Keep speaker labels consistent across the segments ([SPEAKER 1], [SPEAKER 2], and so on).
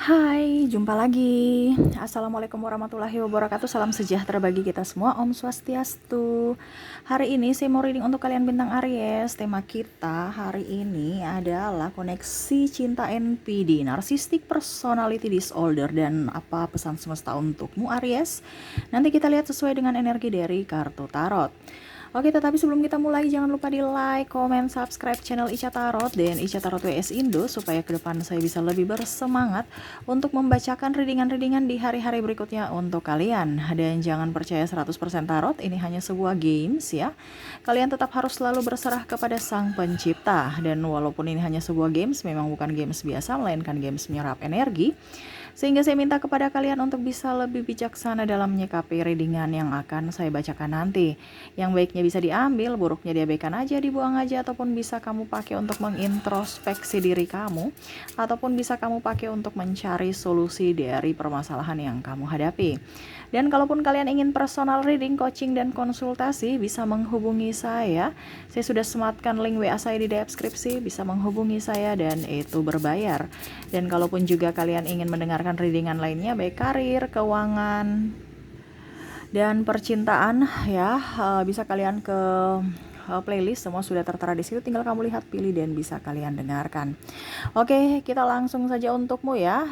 [SPEAKER 1] Hai, jumpa lagi. Assalamualaikum warahmatullahi wabarakatuh. Salam sejahtera bagi kita semua. Om Swastiastu. Hari ini saya mau reading untuk kalian bintang Aries. Tema kita hari ini adalah koneksi cinta NPD, Narcissistic Personality Disorder, dan apa pesan semesta untukmu Aries. Nanti kita lihat sesuai dengan energi dari kartu tarot. Oke, tetapi sebelum kita mulai jangan lupa di like, comment, subscribe channel Ica Tarot dan Ica Tarot WS Indo supaya ke depan saya bisa lebih bersemangat untuk membacakan readingan-readingan di hari-hari berikutnya untuk kalian. Dan jangan percaya 100% tarot, ini hanya sebuah games ya. Kalian tetap harus selalu berserah kepada Sang Pencipta, dan walaupun ini hanya sebuah games, memang bukan games biasa melainkan games menyerap energi. Sehingga saya minta kepada kalian untuk bisa lebih bijaksana dalam menyikapi readingan yang akan saya bacakan nanti. Yang baiknya bisa diambil, buruknya diabaikan aja, dibuang aja, ataupun bisa kamu pakai untuk mengintrospeksi diri kamu, ataupun bisa kamu pakai untuk mencari solusi dari permasalahan yang kamu hadapi. Dan kalaupun kalian ingin personal reading, coaching, dan konsultasi, bisa menghubungi saya. Saya sudah sematkan link WA saya di deskripsi, bisa menghubungi saya dan itu berbayar. Dan kalaupun juga kalian ingin mendengarkan readingan lainnya, baik karir, keuangan, dan percintaan ya, bisa kalian ke playlist, semua sudah tertera di situ, tinggal kamu lihat, pilih, dan bisa kalian dengarkan. Oke, kita langsung saja untukmu ya.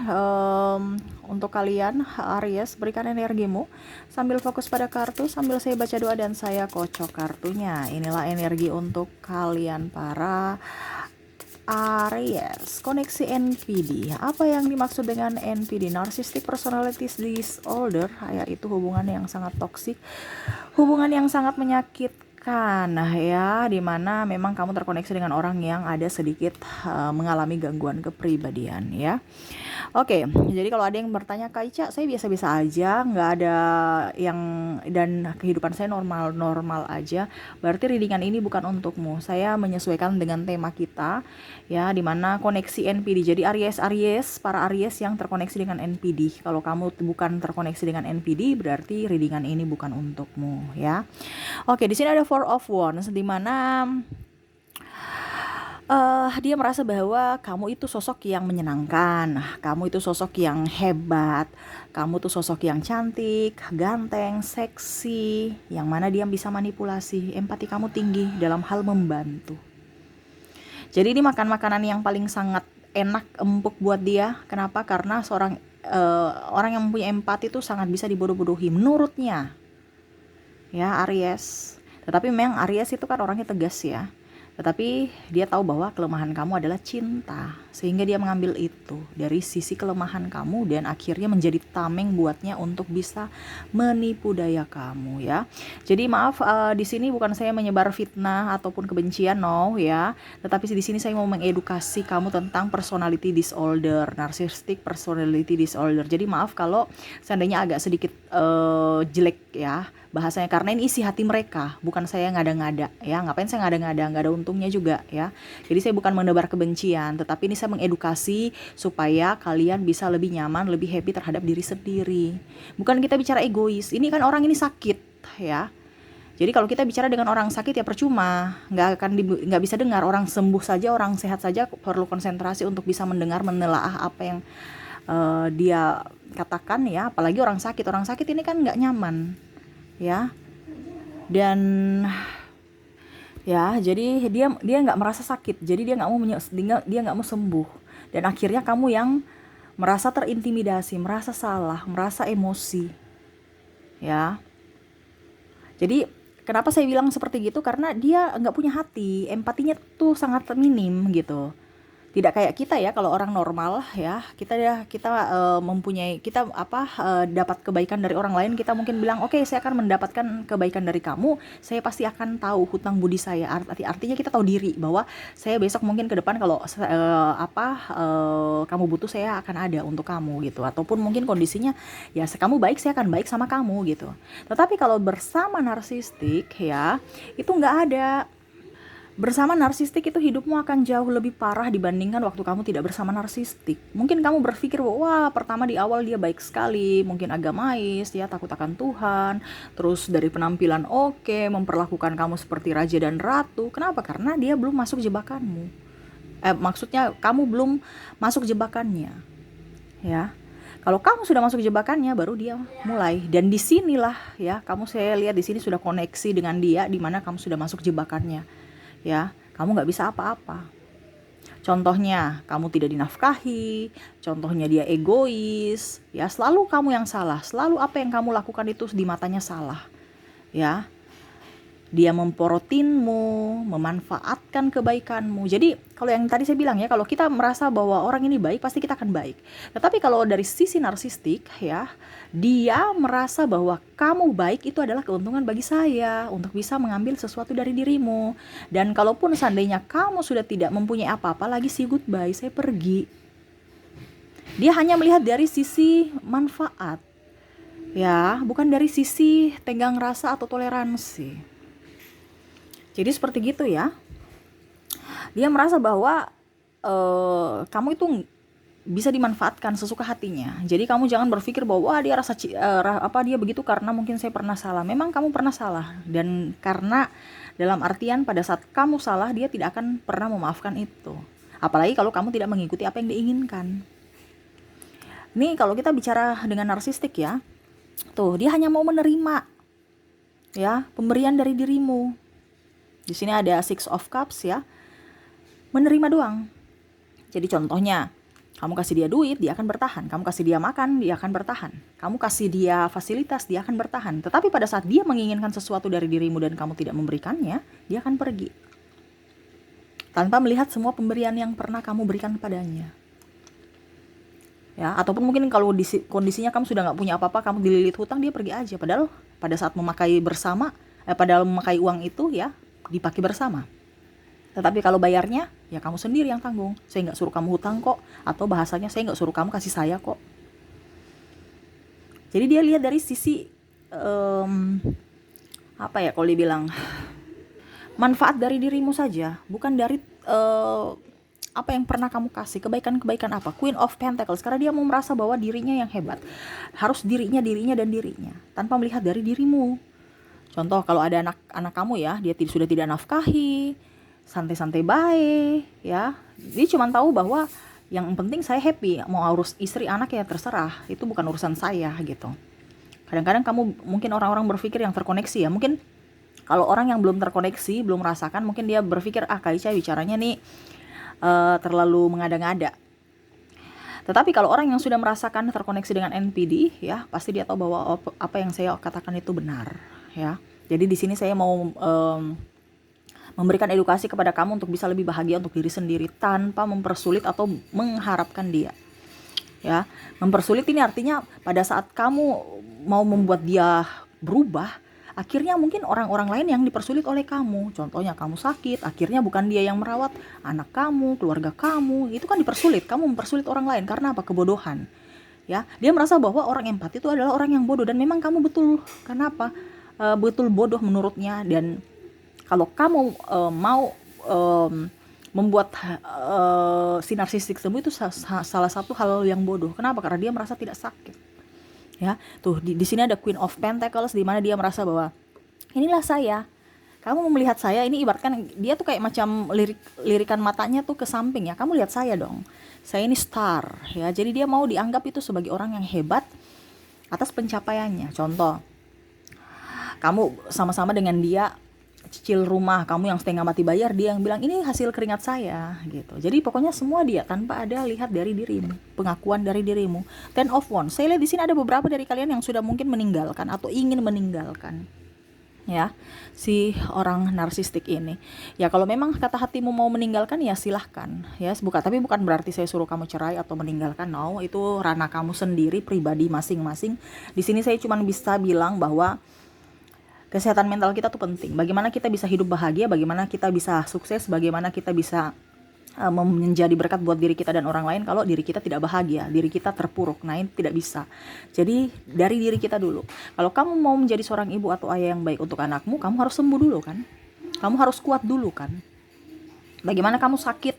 [SPEAKER 1] Untuk kalian Aries, berikan energimu sambil fokus pada kartu, sambil saya baca doa dan saya kocok kartunya. Inilah energi untuk kalian para Aries. Koneksi NPD. Apa yang dimaksud dengan NPD? Narcissistic Personality Disorder, yaitu hubungan yang sangat toksik, hubungan yang sangat menyakitkan ya, dimana memang kamu terkoneksi dengan orang yang ada sedikit mengalami gangguan kepribadian ya. Oke, jadi kalau ada yang bertanya, Kak Ica, saya biasa-biasa aja, nggak ada yang, dan kehidupan saya normal-normal aja, berarti readingan ini bukan untukmu. Saya menyesuaikan dengan tema kita ya, dimana koneksi NPD. Jadi Aries, para Aries yang terkoneksi dengan NPD. Kalau kamu bukan terkoneksi dengan NPD, berarti readingan ini bukan untukmu ya. Oke, di sini ada Four of Wands, dimana dia merasa bahwa kamu itu sosok yang menyenangkan, kamu itu sosok yang hebat, kamu tuh sosok yang cantik, ganteng, seksi, yang mana dia bisa manipulasi, empati kamu tinggi dalam hal membantu. Jadi ini makan makanan yang paling sangat enak, empuk buat dia. Kenapa? Karena seorang orang yang mempunyai empati itu sangat bisa dibodoh-bodohi menurutnya. Ya, Aries. Tetapi memang Aries itu kan orangnya tegas ya. Tetapi dia tahu bahwa kelemahan kamu adalah cinta, sehingga dia mengambil itu dari sisi kelemahan kamu dan akhirnya menjadi tameng buatnya untuk bisa menipu daya kamu ya. Jadi maaf, di sini bukan saya menyebar fitnah ataupun kebencian, no ya. Tetapi di sini saya mau mengedukasi kamu tentang personality disorder, narcissistic personality disorder. Jadi maaf kalau seandainya agak sedikit jelek ya bahasanya, karena ini isi hati mereka, bukan saya ngada-ngada ya. Ngapain saya ngada-ngada, nggak ada untungnya juga ya. Jadi saya bukan menebar kebencian, tetapi ini saya mengedukasi supaya kalian bisa lebih nyaman, lebih happy terhadap diri sendiri. Bukan kita bicara egois, ini kan orang ini sakit ya. Jadi kalau kita bicara dengan orang sakit ya percuma, nggak bisa dengar. Orang sembuh saja, orang sehat saja perlu konsentrasi untuk bisa mendengar, menelaah apa yang dia katakan ya. Apalagi orang sakit ini kan nggak nyaman ya. Dan ya, jadi dia nggak merasa sakit, jadi dia nggak mau sembuh, dan akhirnya kamu yang merasa terintimidasi, merasa salah, merasa emosi ya. Jadi kenapa saya bilang seperti gitu, karena dia nggak punya hati, empatinya tuh sangat minim gitu. Tidak kayak kita ya, kalau orang normal ya, mempunyai, kita dapat kebaikan dari orang lain, kita mungkin bilang oke, saya akan mendapatkan kebaikan dari kamu, saya pasti akan tahu hutang budi saya. Artinya kita tahu diri bahwa saya besok mungkin ke depan kalau kamu butuh, saya akan ada untuk kamu gitu. Ataupun mungkin kondisinya ya kamu baik, saya akan baik sama kamu gitu. Tetapi kalau bersama narsistik ya, itu nggak ada. Bersama narsistik itu hidupmu akan jauh lebih parah dibandingkan waktu kamu tidak bersama narsistik. Mungkin kamu berpikir bahwa wah, pertama di awal dia baik sekali, mungkin agamais, dia takut akan Tuhan, terus dari penampilan oke, memperlakukan kamu seperti raja dan ratu. Kenapa? Karena dia belum masuk jebakanmu. Maksudnya kamu belum masuk jebakannya. ya. Kalau kamu sudah masuk jebakannya, baru dia mulai. Dan disinilah ya, saya lihat di sini sudah koneksi dengan dia, di mana kamu sudah masuk jebakannya, ya. Kamu nggak bisa apa-apa. Contohnya, kamu tidak dinafkahi. Contohnya dia egois, ya. Selalu kamu yang salah. Selalu apa yang kamu lakukan itu di matanya salah, ya. Dia memporotinmu, memanfaatkan kebaikanmu. Jadi kalau yang tadi saya bilang ya, kalau kita merasa bahwa orang ini baik, pasti kita akan baik. Tetapi kalau dari sisi narsistik ya, dia merasa bahwa kamu baik itu adalah keuntungan bagi saya untuk bisa mengambil sesuatu dari dirimu. Dan kalaupun seandainya kamu sudah tidak mempunyai apa-apa lagi, say goodbye, saya pergi. Dia hanya melihat dari sisi manfaat, ya, bukan dari sisi tenggang rasa atau toleransi. Jadi seperti gitu ya. Dia merasa bahwa kamu itu bisa dimanfaatkan sesuka hatinya. Jadi kamu jangan berpikir bahwa wah dia dia begitu karena mungkin saya pernah salah. Memang kamu pernah salah, dan karena dalam artian pada saat kamu salah, dia tidak akan pernah memaafkan itu. Apalagi kalau kamu tidak mengikuti apa yang diinginkan. Nih kalau kita bicara dengan narsistik ya, tuh dia hanya mau menerima ya pemberian dari dirimu. Di sini ada Six of Cups ya. Menerima doang. Jadi contohnya, kamu kasih dia duit, dia akan bertahan. Kamu kasih dia makan, dia akan bertahan. Kamu kasih dia fasilitas, dia akan bertahan. Tetapi pada saat dia menginginkan sesuatu dari dirimu dan kamu tidak memberikannya, dia akan pergi. Tanpa melihat semua pemberian yang pernah kamu berikan kepadanya. Ya, ataupun mungkin kalau kondisinya kamu sudah nggak punya apa-apa, kamu dililit hutang, dia pergi aja. Padahal pada saat memakai uang itu ya, dipakai bersama. Tetapi kalau bayarnya, ya kamu sendiri yang tanggung. Saya nggak suruh kamu hutang kok. Atau bahasanya, saya nggak suruh kamu kasih saya kok. Jadi dia lihat dari sisi kalau dibilang manfaat dari dirimu saja, bukan dari apa yang pernah kamu kasih, kebaikan-kebaikan apa. Queen of Pentacles, karena dia mau merasa bahwa dirinya yang hebat. Harus dirinya, tanpa melihat dari dirimu. Contoh kalau ada anak kamu ya, dia sudah tidak nafkahi, santai-santai baik ya. Dia cuma tahu bahwa yang penting saya happy, mau urus istri anak ya terserah, itu bukan urusan saya gitu. Kadang-kadang mungkin orang-orang berpikir yang terkoneksi ya, mungkin kalau orang yang belum terkoneksi, belum merasakan, mungkin dia berpikir Kak Ica bicaranya nih terlalu mengada-ngada. Tetapi kalau orang yang sudah merasakan terkoneksi dengan NPD ya, pasti dia tahu bahwa apa yang saya katakan itu benar ya. Jadi di sini saya mau memberikan edukasi kepada kamu untuk bisa lebih bahagia untuk diri sendiri tanpa mempersulit atau mengharapkan dia. Ya, mempersulit ini artinya pada saat kamu mau membuat dia berubah, akhirnya mungkin orang-orang lain yang dipersulit oleh kamu. Contohnya kamu sakit, akhirnya bukan dia yang merawat anak kamu, keluarga kamu, itu kan dipersulit. Kamu mempersulit orang lain karena apa? Kebodohan. Ya, dia merasa bahwa orang empati itu adalah orang yang bodoh, dan memang kamu betul. Kenapa? Betul bodoh menurutnya. Dan kalau kamu mau membuat si narsistik sembuh, itu salah satu hal yang bodoh. Kenapa? Karena dia merasa tidak sakit. Ya, tuh di sini ada Queen of Pentacles, di mana dia merasa bahwa inilah saya. Kamu melihat saya, ini ibaratkan dia tuh kayak macam lirikan matanya tuh ke samping ya. Kamu lihat saya dong. Saya ini star ya. Jadi dia mau dianggap itu sebagai orang yang hebat atas pencapaiannya. Contoh, kamu sama-sama dengan dia cicil rumah, kamu yang setengah mati bayar, dia yang bilang ini hasil keringat saya gitu. Jadi pokoknya semua dia, tanpa ada lihat dari dirimu, pengakuan dari dirimu. Ten of Wands, saya lihat di sini ada beberapa dari kalian yang sudah mungkin meninggalkan atau ingin meninggalkan ya si orang narsistik ini. Ya kalau memang kata hatimu mau meninggalkan ya silahkan ya, tapi bukan berarti saya suruh kamu cerai atau meninggalkan. No, itu ranah kamu sendiri, pribadi masing-masing. Di sini saya cuma bisa bilang bahwa kesehatan mental kita tuh penting. Bagaimana kita bisa hidup bahagia, bagaimana kita bisa sukses, bagaimana kita bisa menjadi berkat buat diri kita dan orang lain kalau diri kita tidak bahagia, diri kita terpuruk. Nah, ini tidak bisa. Jadi dari diri kita dulu. Kalau kamu mau menjadi seorang ibu atau ayah yang baik untuk anakmu, kamu harus sembuh dulu kan. Kamu harus kuat dulu kan. Bagaimana kamu sakit,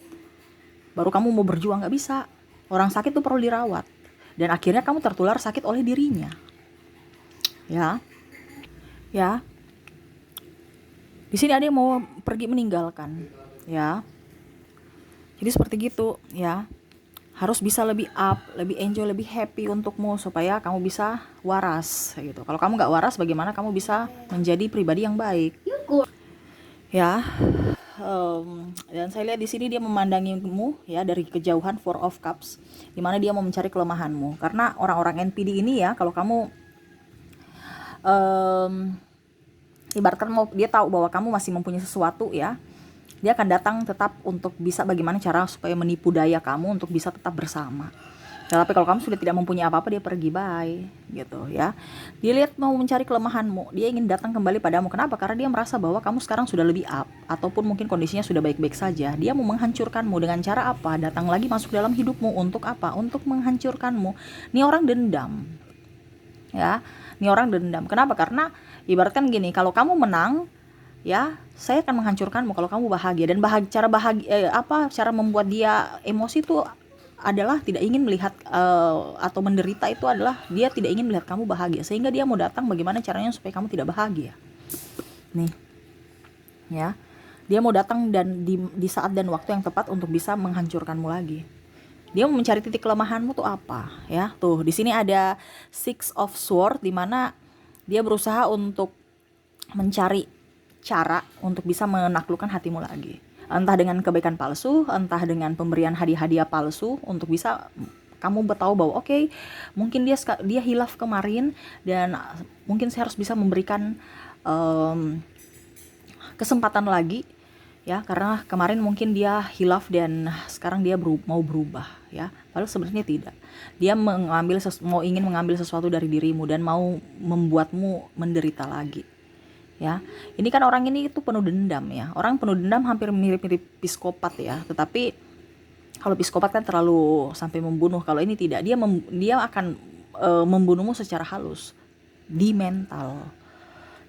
[SPEAKER 1] baru kamu mau berjuang, gak bisa. Orang sakit tuh perlu dirawat. Dan akhirnya kamu tertular sakit oleh dirinya. Ya. Di sini ada yang mau pergi meninggalkan, ya. Jadi seperti gitu, ya. harus bisa lebih up, lebih enjoy, lebih happy untukmu supaya kamu bisa waras gitu. Kalau kamu nggak waras, bagaimana kamu bisa menjadi pribadi yang baik? Ya, dan saya lihat di sini dia memandangimu ya dari kejauhan, Four of Cups, dimana dia mau mencari kelemahanmu. Karena orang-orang NPD ini ya, kalau kamu ibaratkan dia tahu bahwa kamu masih mempunyai sesuatu ya, dia akan datang tetap untuk bisa bagaimana cara supaya menipu daya kamu untuk bisa tetap bersama. Tapi kalau kamu sudah tidak mempunyai apa-apa, dia pergi, bye gitu ya. Dia lihat mau mencari kelemahanmu, dia ingin datang kembali padamu. Kenapa? Karena dia merasa bahwa kamu sekarang sudah lebih up, ataupun mungkin kondisinya sudah baik-baik saja. Dia mau menghancurkanmu dengan cara apa? Datang lagi masuk dalam hidupmu untuk apa? Untuk menghancurkanmu. Ini orang dendam ya, ini orang dendam. Kenapa? Karena ibaratkan gini, kalau kamu menang ya, saya akan menghancurkanmu kalau kamu bahagia. Dan cara membuat dia emosi itu adalah tidak ingin melihat atau menderita, itu adalah dia tidak ingin melihat kamu bahagia, sehingga dia mau datang bagaimana caranya supaya kamu tidak bahagia. Nih ya, dia mau datang dan di saat dan waktu yang tepat untuk bisa menghancurkanmu lagi. Dia mau mencari titik kelemahanmu tuh apa ya. Tuh di sini ada Six of Swords, di mana dia berusaha untuk mencari cara untuk bisa menaklukkan hatimu lagi, entah dengan kebaikan palsu, entah dengan pemberian hadiah-hadiah palsu untuk bisa kamu tahu bahwa oke, mungkin dia hilaf kemarin dan mungkin saya harus bisa memberikan kesempatan lagi ya, karena kemarin mungkin dia hilaf dan sekarang dia mau berubah ya, padahal sebenarnya tidak. Dia ingin mengambil sesuatu dari dirimu dan mau membuatmu menderita lagi ya. Ini kan orang ini itu penuh dendam ya. Orang penuh dendam hampir mirip-mirip psikopat ya. Tetapi kalau psikopat kan terlalu sampai membunuh. Kalau ini tidak, dia akan membunuhmu secara halus di mental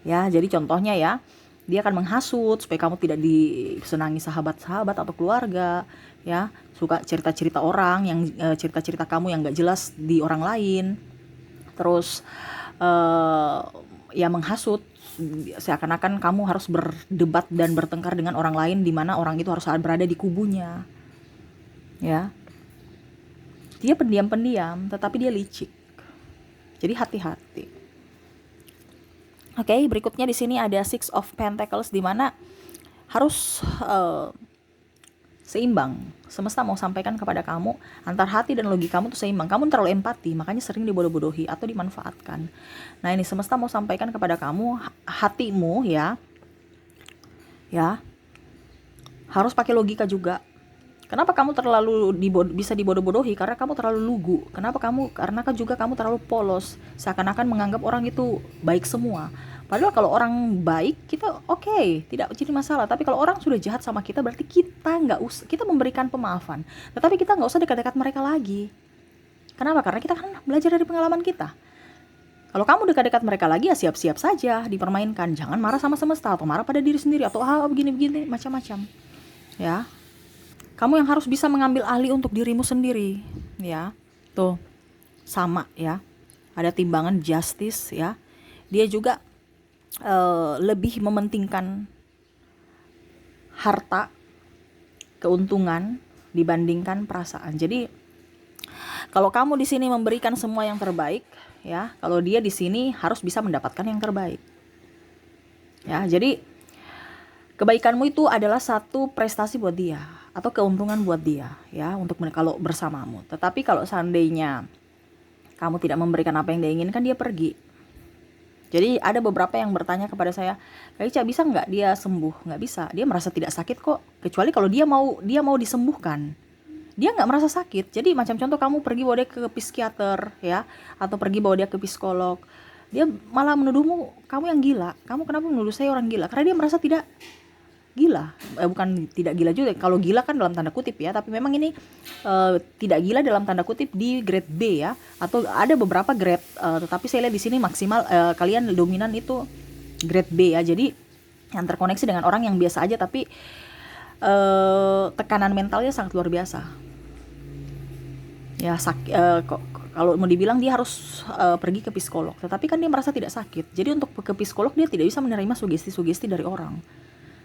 [SPEAKER 1] ya. Jadi contohnya ya, dia akan menghasut supaya kamu tidak disenangi sahabat-sahabat atau keluarga ya. Suka cerita-cerita orang yang cerita-cerita kamu yang gak jelas di orang lain. Terus ya menghasut, seakan-akan kamu harus berdebat dan bertengkar dengan orang lain, di mana orang itu harus berada di kubunya ya. Dia pendiam-pendiam tetapi dia licik, jadi hati-hati. Oke, berikutnya di sini ada Six of Pentacles, di mana harus seimbang. Semesta mau sampaikan kepada kamu, antar hati dan logika kamu tuh seimbang. Kamu terlalu empati, makanya sering dibodoh-bodohi atau dimanfaatkan. Nah, ini semesta mau sampaikan kepada kamu, hatimu ya harus pakai logika juga. Kenapa kamu terlalu bisa dibodoh-bodohi? Karena kamu terlalu lugu. Karena juga kamu terlalu polos, seakan-akan menganggap orang itu baik semua. Padahal kalau orang baik kita tidak jadi masalah. Tapi kalau orang sudah jahat sama kita, berarti kita memberikan pemaafan. Tetapi kita nggak usah dekat-dekat mereka lagi. Kenapa? Karena kita kan belajar dari pengalaman kita. Kalau kamu dekat-dekat mereka lagi, ya siap-siap saja dipermainkan. Jangan marah sama semesta atau marah pada diri sendiri atau begini-begini macam-macam. Ya. Kamu yang harus bisa mengambil alih untuk dirimu sendiri, ya. Tuh, sama ya. Ada timbangan justice ya. Dia juga lebih mementingkan harta, keuntungan dibandingkan perasaan. Jadi kalau kamu di sini memberikan semua yang terbaik, ya, kalau dia di sini harus bisa mendapatkan yang terbaik. Ya, jadi kebaikanmu itu adalah satu prestasi buat dia atau keuntungan buat dia ya, untuk kalau bersamamu. Tetapi kalau seandainya kamu tidak memberikan apa yang dia inginkan, dia pergi. Jadi ada beberapa yang bertanya kepada saya, Kak Ica, bisa nggak dia sembuh? Nggak bisa, dia merasa tidak sakit kok, kecuali kalau dia mau disembuhkan. Dia nggak merasa sakit. Jadi macam contoh, kamu pergi bawa dia ke psikiater ya, atau pergi bawa dia ke psikolog, dia malah menuduhmu kamu yang gila. Kamu kenapa menuduh saya orang gila? Karena dia merasa tidak gila, bukan tidak gila juga. Kalau gila kan dalam tanda kutip ya, tapi memang ini tidak gila dalam tanda kutip di grade B ya, atau ada beberapa grade, tetapi saya lihat di sini maksimal kalian dominan itu grade B ya. Jadi yang terkoneksi dengan orang yang biasa aja, tapi tekanan mentalnya sangat luar biasa ya. Kalau mau dibilang dia harus pergi ke psikolog, tetapi kan dia merasa tidak sakit. Jadi untuk ke psikolog dia tidak bisa menerima sugesti-sugesti dari orang.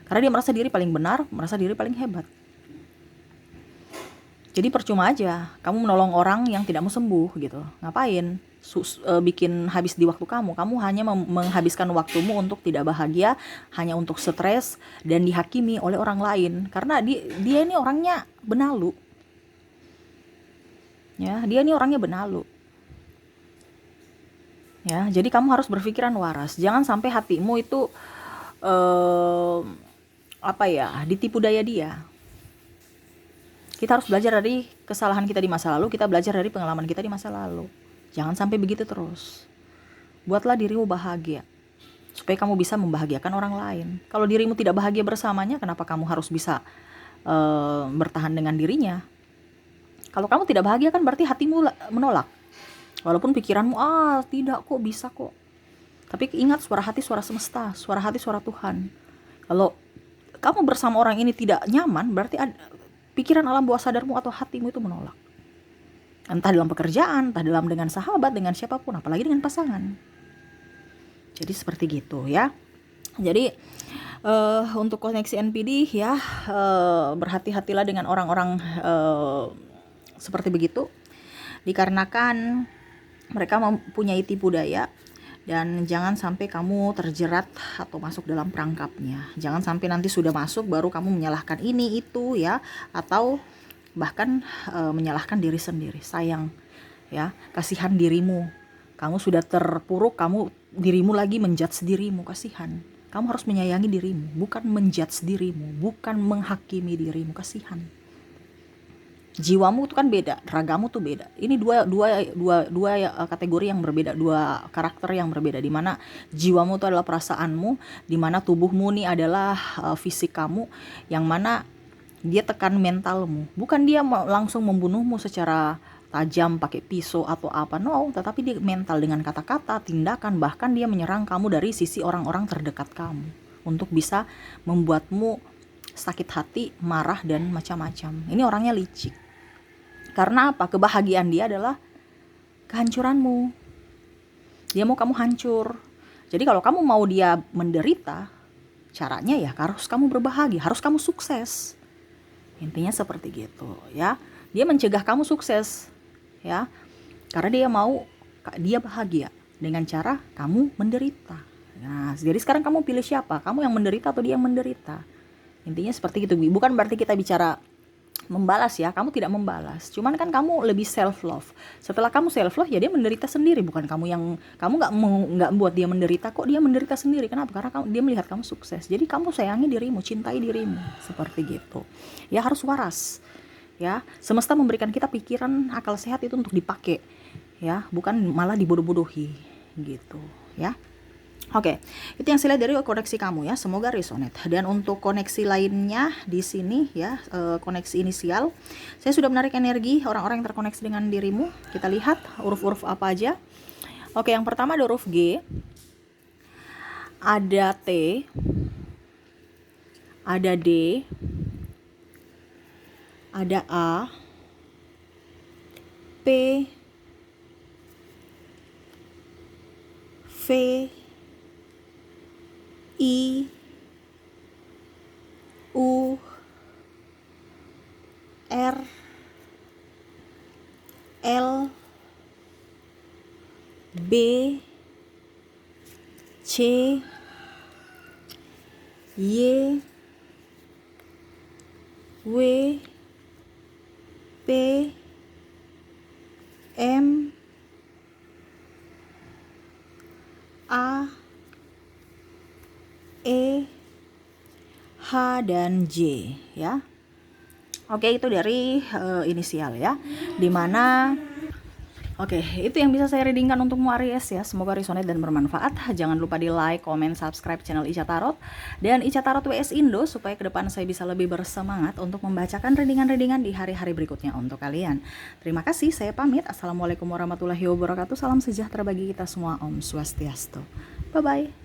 [SPEAKER 1] Karena dia merasa diri paling benar, merasa diri paling hebat. Jadi percuma aja kamu menolong orang yang tidak mau sembuh gitu. Ngapain? Bikin habis di waktu kamu. Kamu hanya menghabiskan waktumu untuk tidak bahagia, hanya untuk stres dan dihakimi oleh orang lain. Karena dia ini orangnya benalu. Ya, dia ini orangnya benalu. Ya, jadi kamu harus berpikiran waras. Jangan sampai hatimu itu ditipu daya dia. Kita harus belajar dari kesalahan kita di masa lalu, kita belajar dari pengalaman kita di masa lalu. Jangan sampai begitu terus. Buatlah dirimu bahagia, supaya kamu bisa membahagiakan orang lain. Kalau dirimu tidak bahagia bersamanya, kenapa kamu harus bisa bertahan dengan dirinya? Kalau kamu tidak bahagia kan berarti hatimu menolak. Walaupun pikiranmu, tidak kok, bisa kok. Tapi ingat, suara hati suara semesta, suara hati suara Tuhan. Kalau kamu bersama orang ini tidak nyaman, berarti pikiran alam bawah sadarmu atau hatimu itu menolak. Entah dalam pekerjaan, entah dengan sahabat, dengan siapapun, apalagi dengan pasangan. Jadi seperti gitu ya. Jadi untuk koneksi NPD ya, berhati-hatilah dengan orang-orang seperti begitu. Dikarenakan mereka mempunyai tipu daya. Dan jangan sampai kamu terjerat atau masuk dalam perangkapnya. Jangan sampai nanti sudah masuk baru kamu menyalahkan ini itu ya, atau bahkan menyalahkan diri sendiri. Sayang ya, kasihan dirimu. Kamu sudah terpuruk, dirimu lagi menjudge dirimu, kasihan. Kamu harus menyayangi dirimu, bukan menjudge dirimu, bukan menghakimi dirimu, kasihan. Jiwamu itu kan beda, ragamu tuh beda. Ini dua kategori yang berbeda, dua karakter yang berbeda. Di mana jiwamu itu adalah perasaanmu, di mana tubuhmu nih adalah fisik kamu, yang mana dia tekan mentalmu. Bukan dia langsung membunuhmu secara tajam pakai pisau atau apa, no, tetapi dia mental dengan kata-kata, tindakan, bahkan dia menyerang kamu dari sisi orang-orang terdekat kamu untuk bisa membuatmu sakit hati, marah dan macam-macam. Ini orangnya licik. Karena apa? Kebahagiaan dia adalah kehancuranmu. Dia mau kamu hancur. Jadi kalau kamu mau dia menderita, caranya ya harus kamu berbahagia, harus kamu sukses. Intinya seperti gitu ya. Dia mencegah kamu sukses ya. Karena dia mau dia bahagia dengan cara kamu menderita. Nah, jadi sekarang kamu pilih siapa? Kamu yang menderita atau dia yang menderita? Intinya seperti itu. Bukan berarti kita bicara membalas ya, kamu tidak membalas, cuman kan kamu lebih self love. Setelah kamu self love ya dia menderita sendiri, bukan kamu nggak buat dia menderita, kok dia menderita sendiri. Kenapa? Karena dia melihat kamu sukses. Jadi kamu sayangi dirimu, cintai dirimu, seperti gitu ya. Harus waras ya. Semesta memberikan kita pikiran, akal sehat itu untuk dipakai ya, bukan malah dibodoh-bodohi gitu ya. Oke, itu yang saya lihat dari koneksi kamu ya, semoga resonate. Dan untuk koneksi lainnya di sini ya, koneksi inisial, saya sudah menarik energi orang-orang yang terkoneksi dengan dirimu. Kita lihat huruf-huruf apa aja. Oke, yang pertama ada huruf G, ada T, ada D, ada A, P, V, I, U, R, L, B, C, Y, W, P, M, A, E, H, dan J ya. Oke, itu dari inisial ya. Dimana itu yang bisa saya readingkan untukmu Aries ya. Semoga resonate dan bermanfaat. Jangan lupa di like, comment, subscribe channel Ica Tarot dan Ica Tarot WS Indo, supaya ke depan saya bisa lebih bersemangat untuk membacakan readingan-readingan di hari-hari berikutnya untuk kalian. Terima kasih, saya pamit. Assalamualaikum warahmatullahi wabarakatuh. Salam sejahtera bagi kita semua. Om Swastiastu. Bye bye.